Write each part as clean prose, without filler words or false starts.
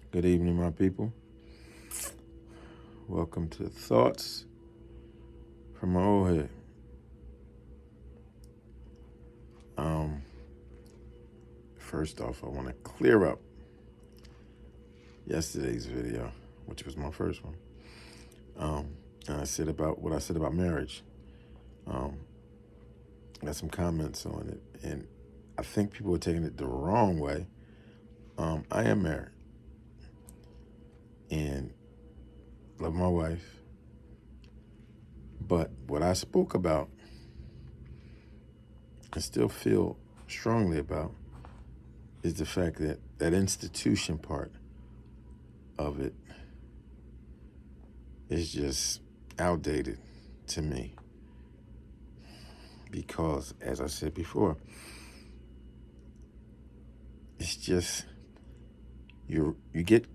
Good evening, my people. Welcome to Thoughts from My Old Head. Um, First off, I want to clear up yesterday's video, which was my first one. And I said about what I said about marriage. Um, got some comments on it, and I think people are taking it the wrong way. I am married and love my wife, but what I spoke about and still feel strongly about is the fact that that institution part of it is just outdated to me because, as I said before, it's just you get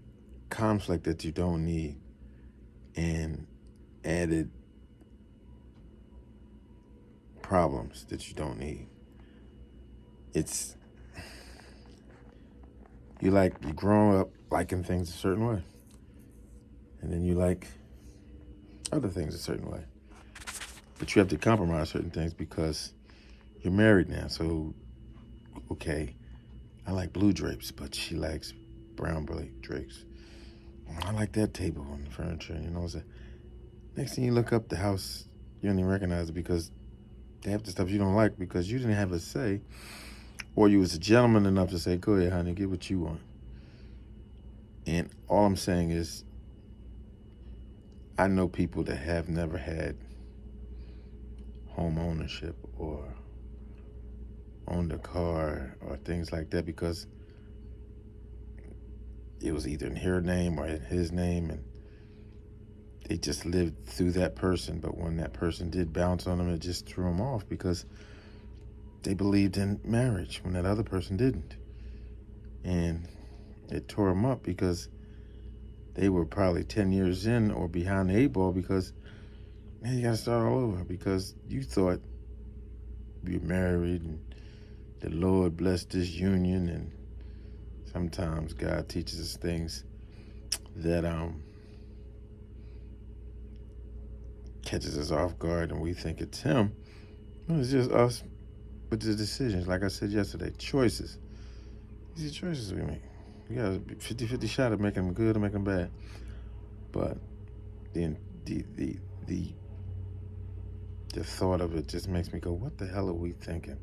conflict that you don't need and added problems that you don't need. It's you grow up liking things a certain way, and then you like other things a certain way, but you have to compromise certain things because you're married now. So okay, I like blue drapes, but she likes brown drapes. I like that table and furniture. So next thing you look up the house, you don't even recognize it because they have the stuff you don't like because you didn't have a say, or you was a gentleman enough to say, "Go ahead, honey, get what you want." And all I'm saying is, I know people that have never had home ownership or owned a car or things like that because it was either in her name or in his name, and they just lived through that person. But when that person did bounce on them, it just threw them off because they believed in marriage when that other person didn't. And it tore them up because they were probably 10 years in or behind the eight ball because, man, you got to start all over because you thought you're married and the Lord blessed this union. And sometimes God teaches us things that catches us off guard and we think it's him. It's just us with the decisions. Like I said yesterday, choices. These are choices we make. You got a 50-50 shot of making them good or making them bad. But the the the the the thought of it just makes me go, what the hell are we thinking?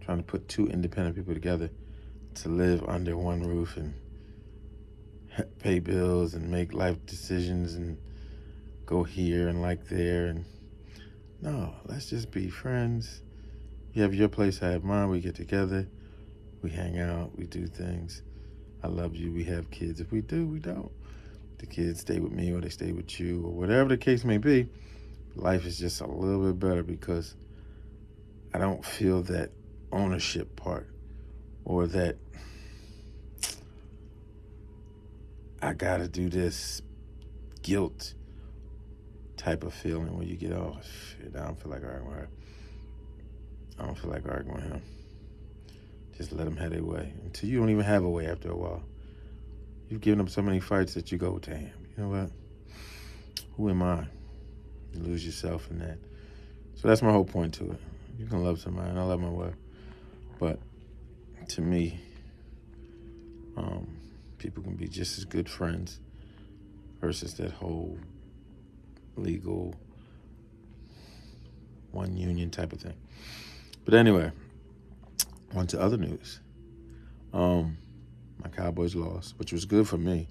Trying to put two independent people together to live under one roof and pay bills and make life decisions and go here and like there. And no, let's just be friends. You have your place, I have mine. We get together, we hang out, we do things. I love you. We have kids. If we do, we don't. The kids stay with me or they stay with you or whatever the case may be. Life is just a little bit better because I don't feel that ownership part or that I gotta do this guilt type of feeling where you get, oh shit, I don't feel like arguing with her. I don't feel like arguing with him. Just let them have their way until you don't even have a way after a while. You've given them so many fights that you go, damn, you know what? Who am I? You lose yourself in that. So that's my whole point to it. You can love somebody, and I love my wife. But to me, people can be just as good friends versus that whole legal one union type of thing. But anyway, on to other news. My Cowboys lost, which was good for me.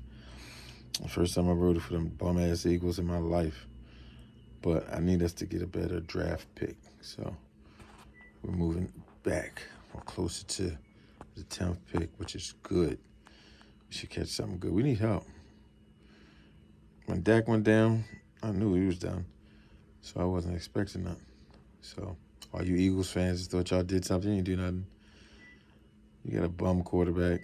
The first time I rooted for them bum-ass Eagles in my life. But I need us to get a better draft pick. So we're moving back or closer to the 10th pick, which is good. We should catch something good. We need help. When Dak went down, I knew he was down. So I wasn't expecting nothing. So all you Eagles fans thought y'all did something, you didn't do nothing. You got a bum quarterback.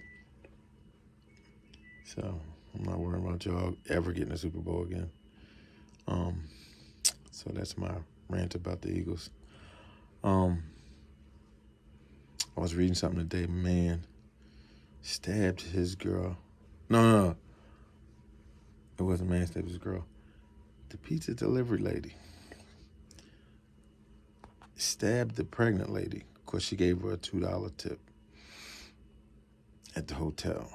So I'm not worrying about y'all ever getting a Super Bowl again. So that's my rant about the Eagles. I was reading something today. Man stabbed his girl. No. It wasn't a man, it was a girl. The pizza delivery lady stabbed the pregnant lady because she gave her a $2 tip at the hotel.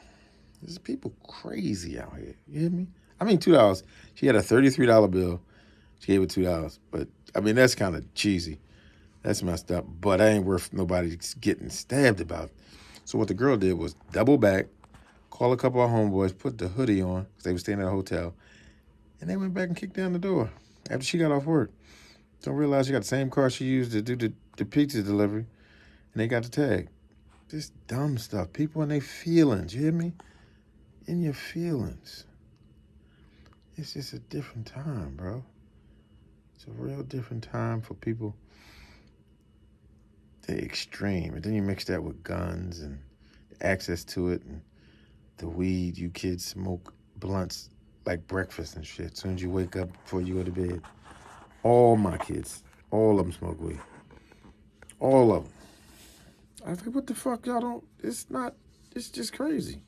There's people crazy out here. You hear me? I mean, $2. She had a $33 bill. She gave it $2. But, I mean, that's kind of cheesy. That's messed up. But that ain't worth nobody getting stabbed about. So what the girl did was double back, call a couple of homeboys, put the hoodie on, because they were staying at a hotel, and they went back and kicked down the door after she got off work. Don't realize she got the same car she used to do the pizza delivery, and they got the tag. Just dumb stuff. People in their feelings. You hear me? In your feelings. It's just a different time, bro. It's a real different time for people. They're extreme. And then you mix that with guns and access to it and the weed. You kids smoke blunts like breakfast and shit. As soon as you wake up before you go to bed. All my kids, all of them smoke weed. All of them. I was like, what the fuck, y'all don't, it's just crazy.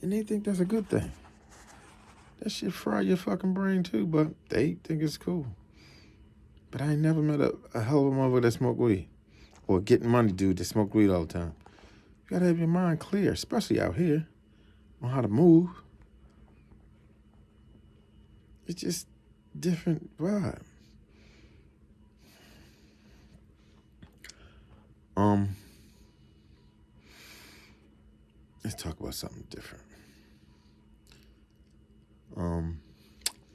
And they think that's a good thing. That shit fry your fucking brain too, but they think it's cool. But I ain't never met a hell of a motherfucker that smoke weed. Or getting money dude that smoke weed all the time. You gotta have your mind clear, especially out here, on how to move. It's just different vibe. Let's talk about something different.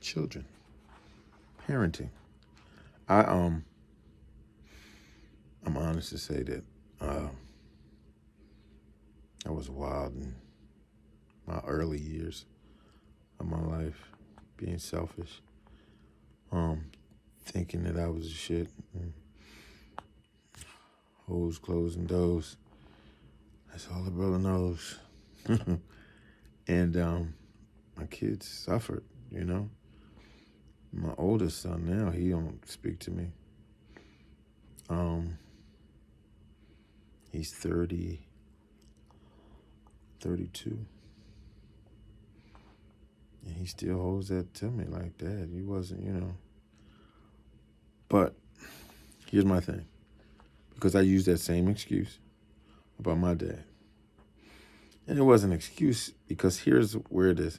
Children. Parenting. I'm honest to say that I was wild in my early years of my life, being selfish, thinking that I was the shit, hoes, clothes, and doors. That's all the brother knows. And my kids suffered, you know. My oldest son now, he don't speak to me. He's 32. And he still holds that to me like that. He wasn't, you know. But here's my thing. Because I used that same excuse about my dad. And it was an excuse because here's where it is.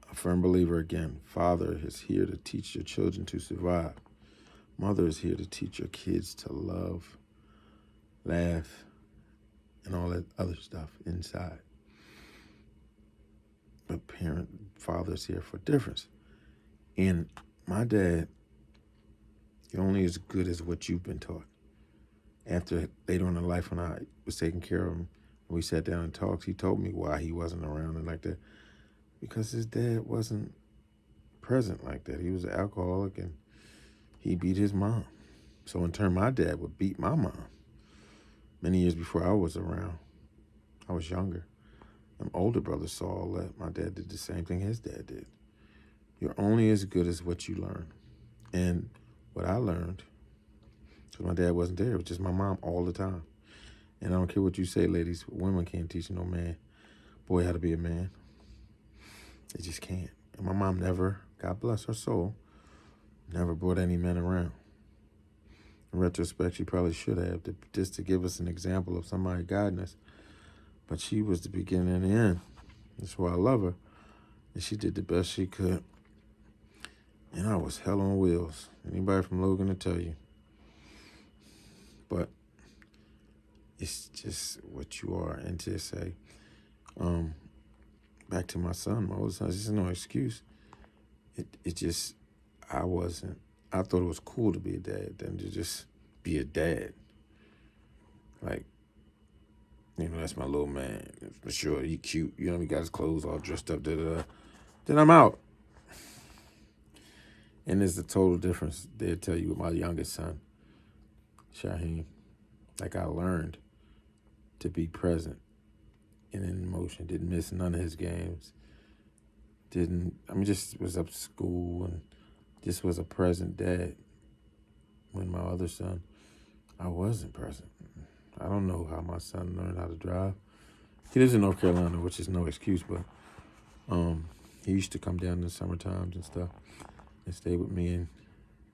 A firm believer again. Father is here to teach your children to survive. Mother is here to teach your kids to love, laugh, and all that other stuff inside. But father's here for difference. And my dad, you're only as good as what you've been taught. After later on in life, when I was taking care of him, we sat down and talked, he told me why he wasn't around and like that. Because his dad wasn't present like that. He was an alcoholic and he beat his mom. So in turn, my dad would beat my mom. Many years before I was around. I was younger. My older brother saw all that. My dad did the same thing his dad did. You're only as good as what you learn. And what I learned, because my dad wasn't there, it was just my mom all the time. And I don't care what you say, ladies, women can't teach no man, boy, how to be a man. They just can't. And my mom never, God bless her soul, never brought any men around. In retrospect, she probably should have, just to give us an example of somebody guiding us. But she was the beginning and the end. That's why I love her. And she did the best she could. And I was hell on wheels. Anybody from Logan will tell you. But it's just what you are. And to say, back to my son, my oldest son, it's just no excuse. It just, I thought it was cool to be a dad than to just be a dad. Like, you know, that's my little man. For sure, he cute. You know, he got his clothes all dressed up, da-da-da. Then I'm out. And there's a total difference. They'll tell you with my youngest son, Shaheem. Like, I learned to be present and in motion. Didn't miss none of his games. Just was up to school and just was a present dad. When my other son, I wasn't present. I don't know how my son learned how to drive. He lives in North Carolina, which is no excuse, but he used to come down in the summer times and stuff and stay with me and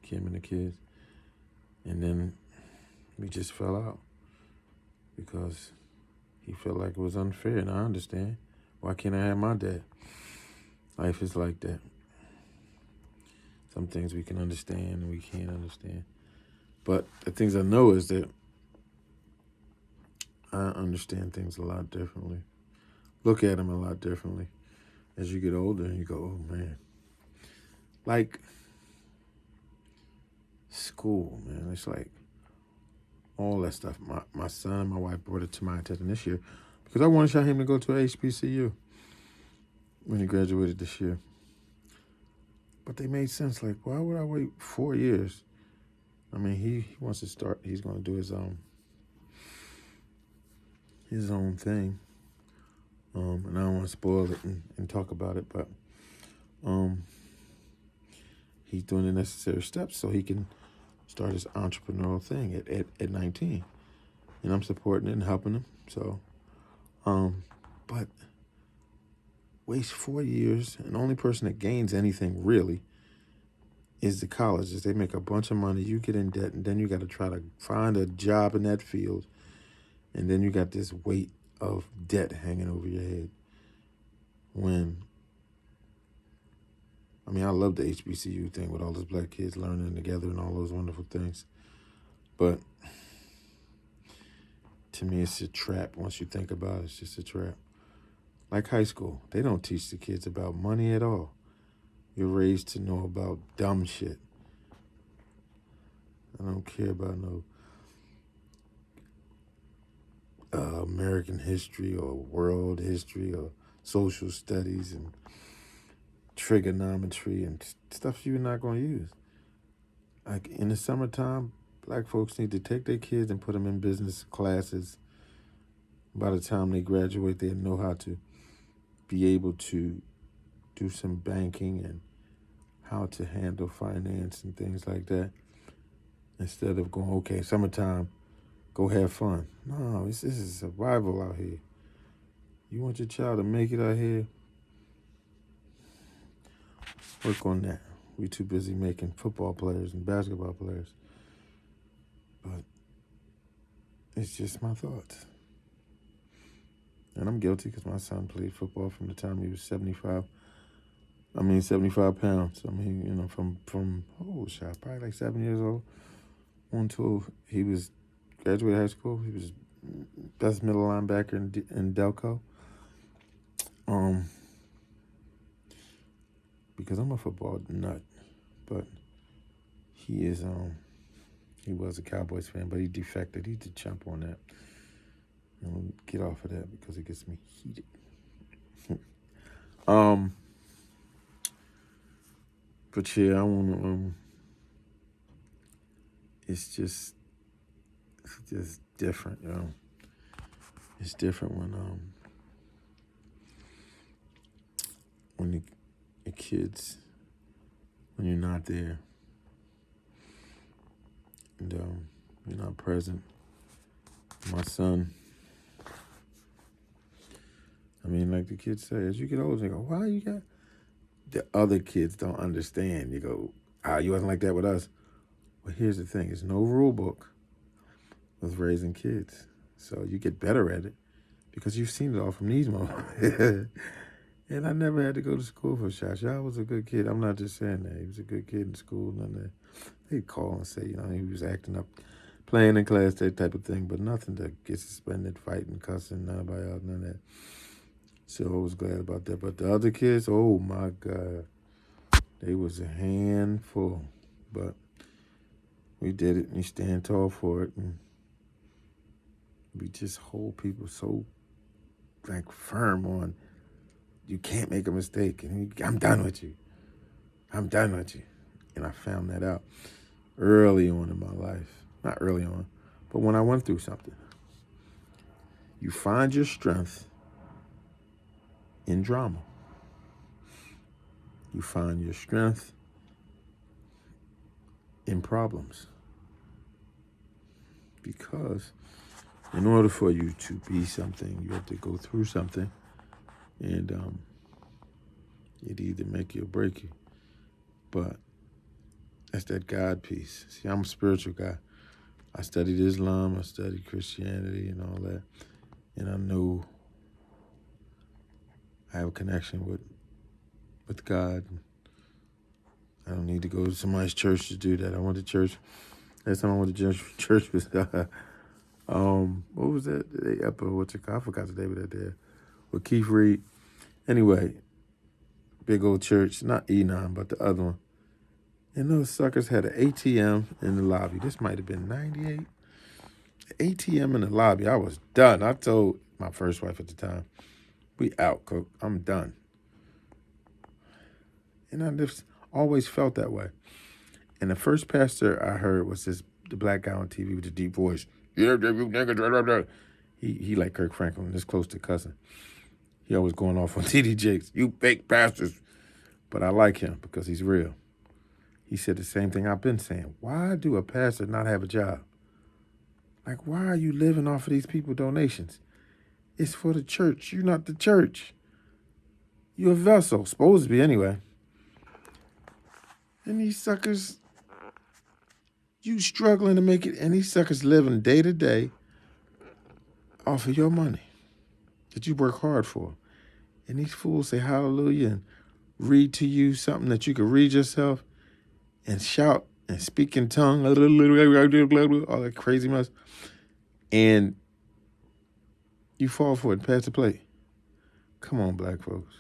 Kim and the kids. And then we just fell out because he felt like it was unfair, and I understand. Why can't I have my dad? Life is like that. Some things we can understand and we can't understand. But the things I know is that I understand things a lot differently. Look at them a lot differently. As you get older and you go, oh man. Like school, man. It's like all that stuff. My son and my wife brought it to my attention this year because I wanted him to go to HBCU when he graduated this year. But they made sense. Like, why would I wait 4 years? I mean, he wants to start. He's going to do his own thing. And I don't want to spoil it and talk about it, but he's doing the necessary steps so he can start his entrepreneurial thing at 19. And I'm supporting it and helping him. So, but waste 4 years, and the only person that gains anything really is the colleges. They make a bunch of money, you get in debt, and then you got to try to find a job in that field, and then you got this weight of debt hanging over your head. I love the HBCU thing with all those black kids learning together and all those wonderful things. But to me, it's a trap. Once you think about it, it's just a trap. Like high school, they don't teach the kids about money at all. You're raised to know about dumb shit. I don't care about no American history or world history or social studies and trigonometry and stuff you're not going to use. Like in the summertime, black folks need to take their kids and put them in business classes. By the time they graduate, they know how to be able to do some banking and how to handle finance and things like that. Instead of going, okay, summertime, go have fun. No, this is survival out here. You want your child to make it out here? Work on that. We're too busy making football players and basketball players. But it's just my thoughts. And I'm guilty because my son played football from the time he was 75 pounds. From probably like 7 years old until he was graduated high school. He was best middle linebacker in Delco. Because I'm a football nut, but he was a Cowboys fan, but he defected. He's a chump on that. And we'll get off of that because it gets me heated. But yeah, I want to. It's just different, you know. It's different when the kids, when you're not there, and you're not present. My son. Like the kids say, as you get older, they go, why you got... The other kids don't understand. You go, you wasn't like that with us. Well, here's the thing. There's no rule book with raising kids. So you get better at it because you've seen it all from these moments. And I never had to go to school for Shasha. I was a good kid. I'm not just saying that. He was a good kid in school. They'd call and say, he was acting up, playing in class, that type of thing. But nothing to get suspended, fighting, cussing, nobody else, none of that. So I was glad about that. But the other kids, oh my God, they was a handful. But we did it, and we stand tall for it. And we just hold people so firm on, you can't make a mistake. And I'm done with you. I'm done with you. And I found that out early on in my life. Not early on, but when I went through something. You find your strength in drama. You find your strength in problems. because in order for you to be something, you have to go through something, and it either make you or break you. But that's that God piece. See, I'm a spiritual guy. I studied Islam, I studied Christianity and all that, and I know I have a connection with God. I don't need to go to somebody's church to do that. I went to church. Last time I went to church was what was that? I forgot the name of that day. With Keith Reed. Anyway, big old church, not Enon, but the other one. And those suckers had an ATM in the lobby. This might have been 98. ATM in the lobby. I was done. I told my first wife at the time, we out, Coke. I'm done. And I just always felt that way. And the first pastor I heard was the black guy on TV with the deep voice. Yeah, you nigga. He like Kirk Franklin, this close to cussing. He always going off on TD Jakes. You fake pastors. But I like him because he's real. He said the same thing I've been saying. Why do a pastor not have a job? Like, why are you living off of these people donations? It's for the church. You're not the church. You're a vessel. Supposed to be anyway. And these suckers, you struggling to make it, and these suckers living day to day off of your money that you work hard for. And these fools say hallelujah and read to you something that you can read yourself and shout and speak in tongue, all that crazy mess. And you fall for it, pass the plate. Come on, black folks.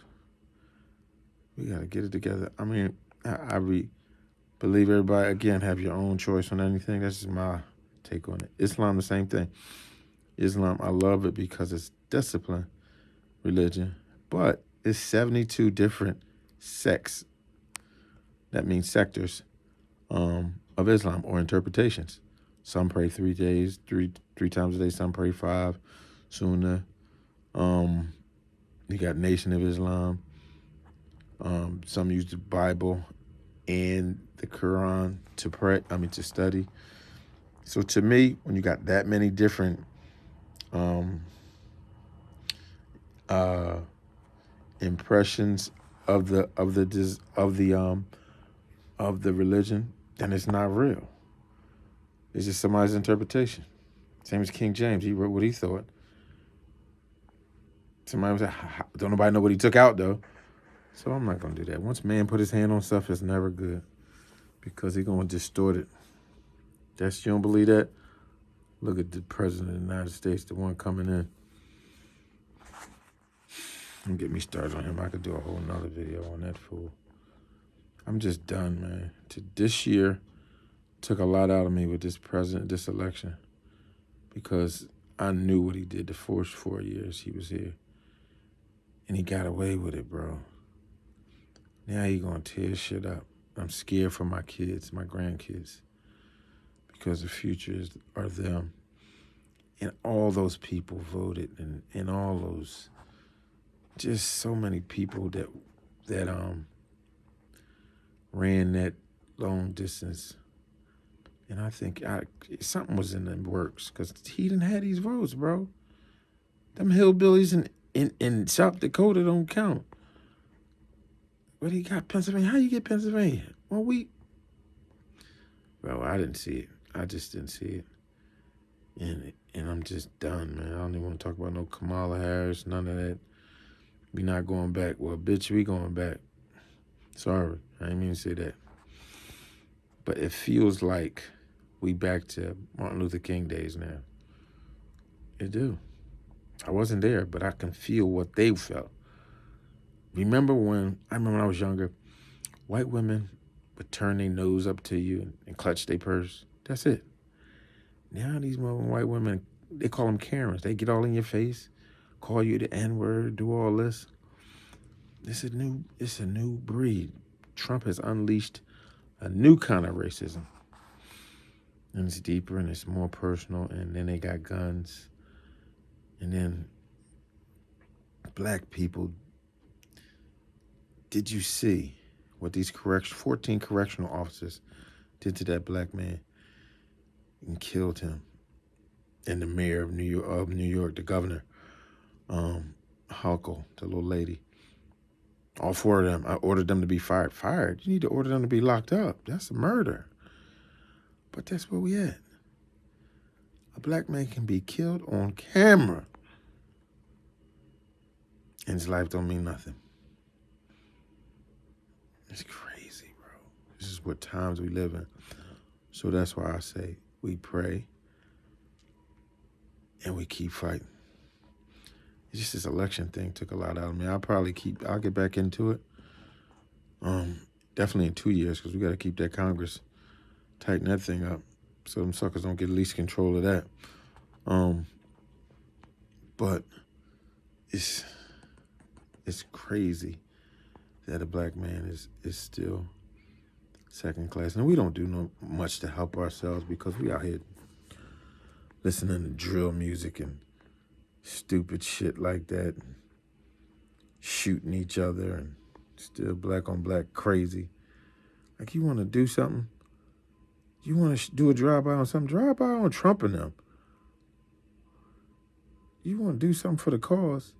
We got to get it together. I mean, I believe everybody, again, have your own choice on anything. That's just my take on it. Islam, the same thing. Islam, I love it because it's discipline religion, but it's 72 different sects. That means sectors of Islam or interpretations. Some pray 3 days, three times a day. Some pray 5. Sunnah. You got Nation of Islam. Some use the Bible and the Quran to study. So to me, when you got that many different impressions of the religion, then it's not real. It's just somebody's interpretation. Same as King James. He wrote what he thought. Somebody was like, don't nobody know what he took out though. So I'm not gonna do that. Once man put his hand on stuff, it's never good because he's gonna distort it. You don't believe that? Look at the president of the United States, the one coming in. Don't get me started on him. I could do a whole nother video on that fool. I'm just done, man. This year took a lot out of me with this election, because I knew what he did the first 4 years he was here. And he got away with it, bro. Now he gonna tear shit up. I'm scared for my kids, my grandkids, because the futures are them. And all those people voted, and all those, just so many people that ran that long distance. And I think something was in the works, because he didn't have these votes, bro. Them hillbillies in South Dakota don't count. But he got Pennsylvania. How you get Pennsylvania? Well, I didn't see it. I just didn't see it. And I'm just done, man. I don't even want to talk about no Kamala Harris, none of that. We not going back. Well, bitch, we going back. Sorry, I didn't mean to say that. But it feels like we back to Martin Luther King days now. It do. I wasn't there, but I can feel what they felt. I remember when I was younger, white women would turn their nose up to you and clutch their purse. That's it. Now these white women, they call them Karens. They get all in your face, call you the N-word, do all this. It's a new breed. Trump has unleashed a new kind of racism. And it's deeper and it's more personal. And then they got guns. And then black people, did you see what these 14 correctional officers did to that black man and killed him? and the mayor of New York, the governor, Huckle, the little lady. All four of them, I ordered them to be fired. Fired? You need to order them to be locked up. That's a murder. But that's where we at. A black man can be killed on camera, and his life don't mean nothing. It's crazy, bro. This is what times we live in. So that's why I say we pray and we keep fighting. It's just this election thing took a lot out of me. I'll get back into it. Definitely in 2 years, because we got to keep that Congress, tighten that thing up so them suckers don't get least control of that. But it's crazy that a black man is still second class. And we don't do much to help ourselves because we out here listening to drill music and stupid shit like that, and shooting each other, and still black on black crazy. Like, you want to do something? You want to do a drive-by on something? Drive-by on Trump and them. You want to do something for the cause?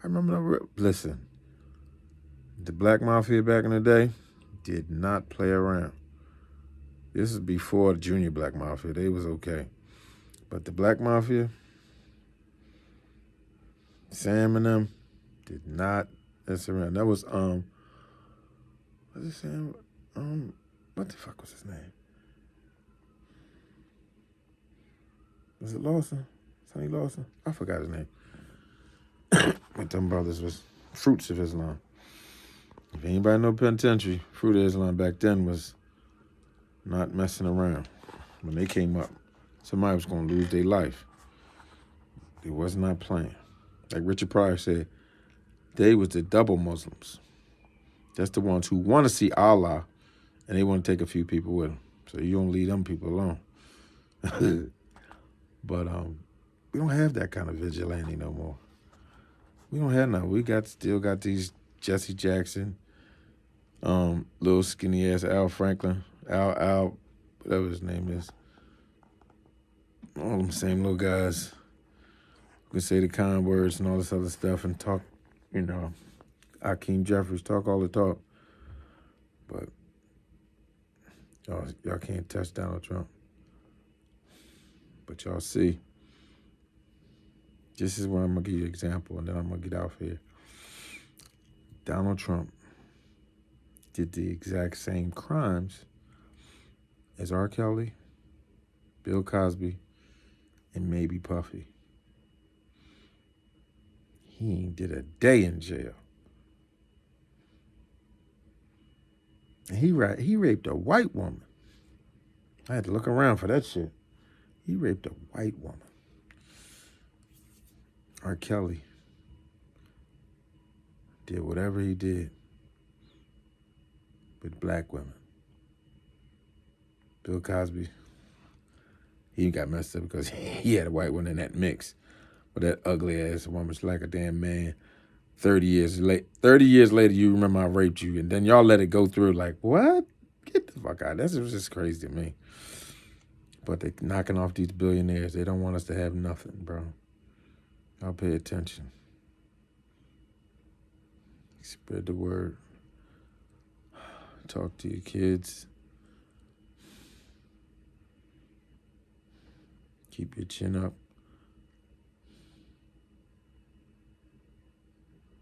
I remember, listen, the Black Mafia back in the day did not play around. This is before the Junior Black Mafia. They was okay. But the Black Mafia, Sam and them, did not mess around. That was, was it Sam? What the fuck was his name? Was it Lawson? Sonny Lawson? I forgot his name. But them brothers was Fruits of Islam. If anybody know penitentiary, Fruit of Islam back then was not messing around. When they came up, somebody was going to lose their life. They was not playing. Like Richard Pryor said, they was the double Muslims. That's the ones who want to see Allah, and they want to take a few people with them. So you don't leave them people alone. But we don't have that kind of vigilante no more. We don't have none. We still got these Jesse Jackson, little skinny ass Al Franklin, Al, whatever his name is. All them same little guys who can say the kind words and all this other stuff and talk, Hakeem Jeffries, talk all the talk. But y'all can't touch Donald Trump. But y'all see, this is where I'm going to give you an example, and then I'm going to get out of here. Donald Trump did the exact same crimes as R. Kelly, Bill Cosby, and maybe Puffy. He ain't did a day in jail. And he raped a white woman. I had to look around for that shit. He raped a white woman. R. Kelly did whatever he did with black women. Bill Cosby, he got messed up because he had a white one in that mix. But that ugly ass woman was like a damn man. 30 years later, you remember I raped you, and then y'all let it go through like, what? Get the fuck out. That's just crazy to me. But they knocking off these billionaires. They don't want us to have nothing, bro. Y'all pay attention. Spread the word. Talk to your kids. Keep your chin up.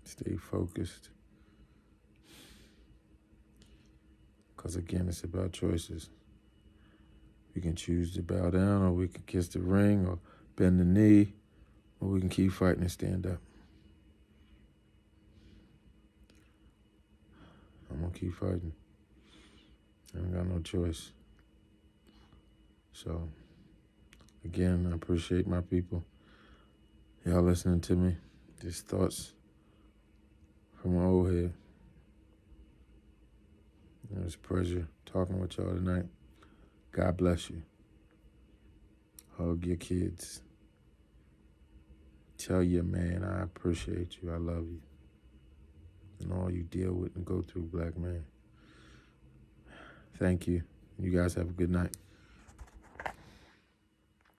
Stay focused. Because again, it's about choices. We can choose to bow down, or we can kiss the ring, or bend the knee, or we can keep fighting and stand up. I'm going to keep fighting. I ain't got no choice. So, again, I appreciate my people. Y'all listening to me. Just thoughts from my old head. It was a pleasure talking with y'all tonight. God bless you. Hug your kids. Tell your man I appreciate you. I love you. And all you deal with and go through, black man. Thank you. You guys have a good night.